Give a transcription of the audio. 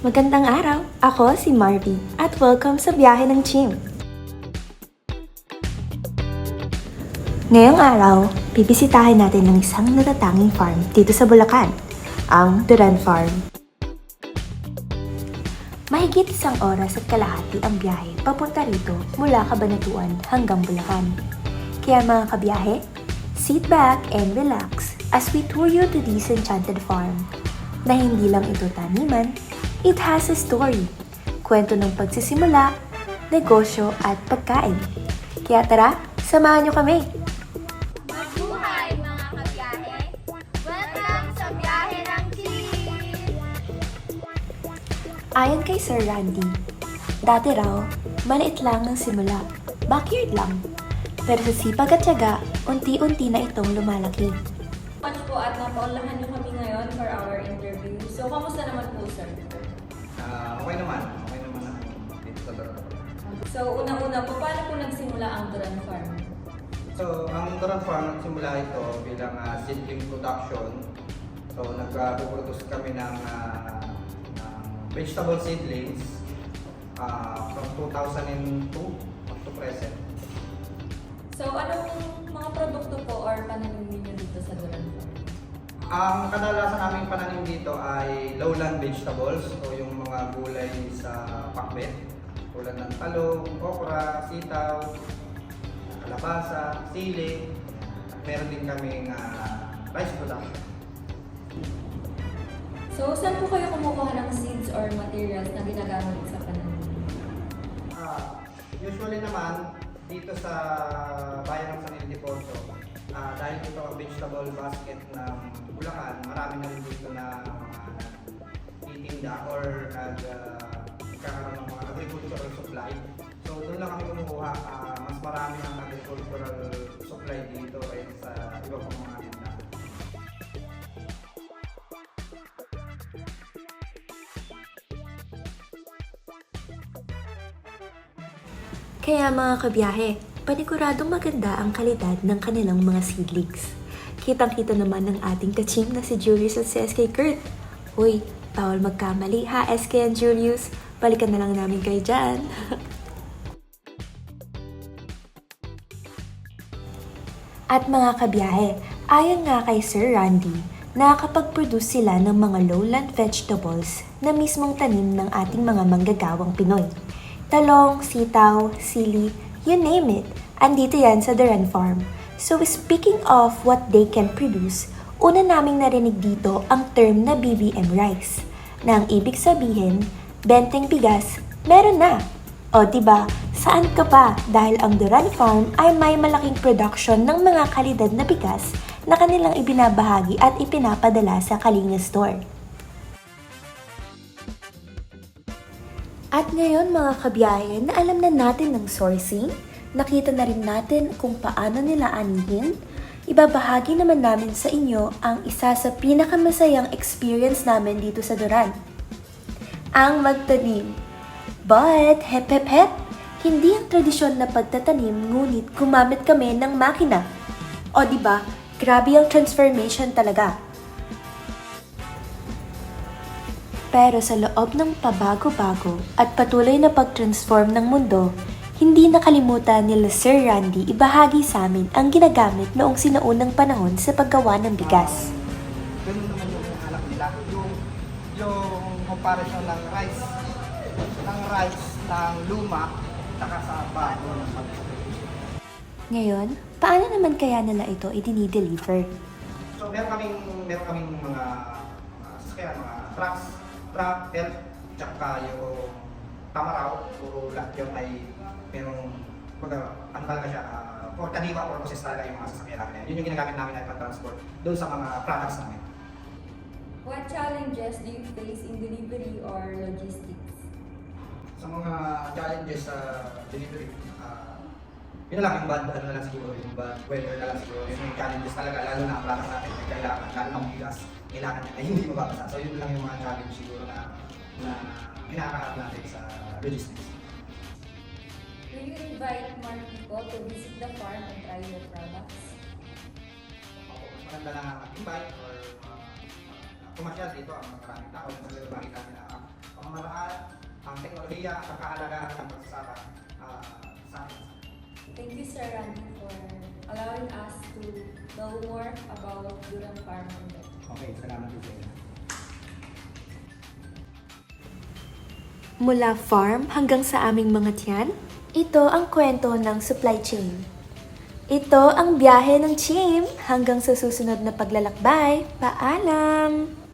Magandang araw! Ako si Marvy at welcome sa Biyahe ng Chim. Ngayong araw, bibisitahin natin ang isang natatanging farm dito sa Bulacan, ang Duran Farm. Mahigit isang oras at kalahati ang biyahe papunta rito mula Cabanatuan hanggang Bulacan. Kaya mga kabiyahe, sit back and relax as we tour you to this enchanted farm na hindi lang ito taniman, it has a story. Kwento ng pagsisimula, negosyo at pagkain. Kaya tara, samahan niyo kami! Mabuhay mga kabiyahe! Welcome sa Biyahe ng Chim! Ayon kay Sir Randy, dati raw, maliit lang ng simula, backyard lang. Pero sa sipag at tiyaga, unti-unti na itong lumalaki. Much po at napaulahan niyo kami ngayon for our interview. So, kamusta naman po, sir? Okay naman ako dito sa Duran. So, unang-una po, paano po nagsimula ang Duran Farm? So, ang Duran Farm nagsimula ito bilang seedling production. So, nag-produce kami ng vegetable seedlings from 2002 up to present. So, anong mga produkto po or pananim niyo dito sa Duran Farm? Ang kadalasan naming pananim dito ay lowland vegetables o yung mga gulay sa pakbet tulad ng talong, okra, sitaw, kalabasa, sili. At meron din kaming rice production. So, saan po kayo kumukuha ng seeds or materials na ginagamit sa pananim? Usually naman, dito sa bayan ng San Ildefonso, dahil ito ang vegetable basket ng Bulacan, marami na rin dito na titinda or nagkakaroon ng mga agricultural supply. So doon lang kami kumukuha, mas marami ang agricultural supply dito kaysa sa iba pang mga tinda. Kaya mga kabiyahe, paniguradong maganda ang kalidad ng kanilang mga seedlings. Kitang-kita naman ng ating kachim na si Julius at si SK Kurt. Uy, bawal magkamali ha SK and Julius, balikan na lang namin kayo dyan. At mga kabiyahe, ayon nga kay Sir Randy, nakakapag-produce sila ng mga lowland vegetables na mismong tanim ng ating mga manggagawang Pinoy. Talong, sitaw, sili, you name it, andito yan sa Duran Farm. So speaking of what they can produce, una naming narinig dito ang term na BBM rice, na ang ibig sabihin, benteng bigas, meron na. O diba, saan ka pa dahil ang Duran Farm ay may malaking production ng mga kalidad na bigas na kanilang ibinabahagi at ipinapadala sa Kalinga Store. At ngayon mga kabiyahe, na alam na natin ng sourcing, nakita na rin natin kung paano nila anihin, ibabahagi naman namin sa inyo ang isa sa pinakamasayang experience namin dito sa Duran. Ang magtanim. But, hep hep hep, hindi ang tradisyon na pagtatanim ngunit gumamit kami ng makina. O diba, grabe ang transformation talaga. Pero sa loob ng pabago-bago at patuloy na pag-transform ng mundo, hindi nakalimutan nila Sir Randy ibahagi sa amin ang ginagamit noong sinaunang panahon sa paggawa ng bigas. Ganun naman yung anak nila, yung comparison ng rice ng luma saka sa bago ng Ngayon, paano naman kaya nila ito i-deliver? So meron kaming mga sasakyan, mga truck, belt, tsaka yung tamaraw, puro lahat yun ay merong ano talaga siya, for kaniwa purposes talaga yung mga sasakyan namin. Yun yung ginagamit namin na transport doon sa mga products namin. What challenges do you face in delivery or logistics? Sa mga challenges sa delivery, yun na lang yung bad, na lang siguro, yung bad weather na lang siguro. Yun yung challenges talaga, lalo na ang product natin, kailangan, lalo na ang bigas, kailangan niya ay hindi mababasa. So yun lang yung mga challenge siguro na kinakaharap natin sa logistics. Will you invite more people to visit the farm and try your products? Mas maganda na invite or pumasyal dito ang maraming tao na sa makita nila ang pamamaraan, ang teknolohiya, ang kahalagahan ng pagsasaka sa atin. Thank you, Sir Randy, for allowing us to know more about Durang Farm and Vet. Okay, salamat din sa inyo. Mula farm hanggang sa aming mga tiyan, ito ang kwento ng supply chain. Ito ang biyahe ng Chim hanggang sa susunod na paglalakbay. Paalam!